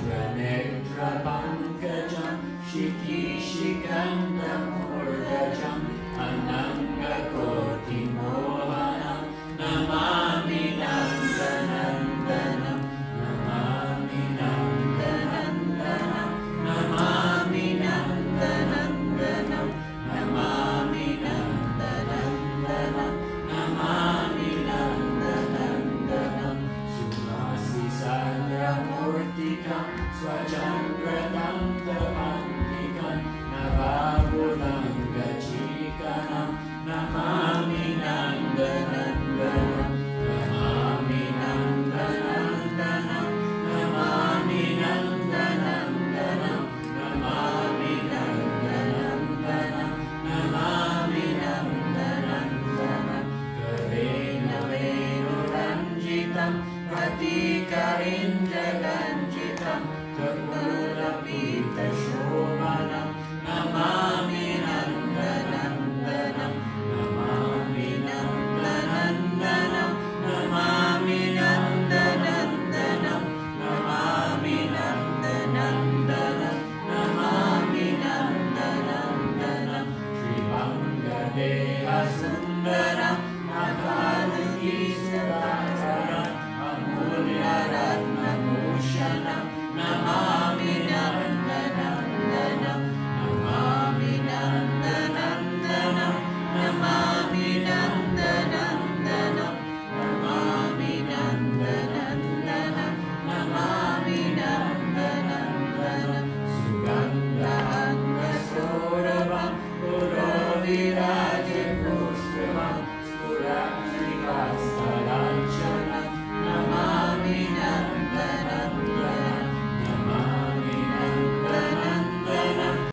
Netrapankajam Shikishikandamurdajam Anangakoti Mohanam Namami Nandanandanam Namami Nandanandanam Namami Nandanandanam Namami Nandanandanam Namami Nandanandanam Sumasi Sandramurtikam Swachandratam Tapantikam Navabulam Gachikanam Namami Nandanandanam Namami Nandanandanam Namami Nandanandanam Namami Nandanandanam Namami Nandanandanam Karena Venuranjitam Pratikarindraganjitam Takulapita Shobhanam Namami Nandanandanam Namami Nandanandanam Namami Nandanandanam Namami Nandanandanam Namami Nandanandanam Shri Vangadeha Sundaram Akaluki Sudhacharam Amulya Ratna Bhushanam Namami Nandanandanam Namami Nandanandanam Namami Nandanandanam Namami Nandanandanam Namami Nandanandanam Sugandha Anga Saurabham Purovira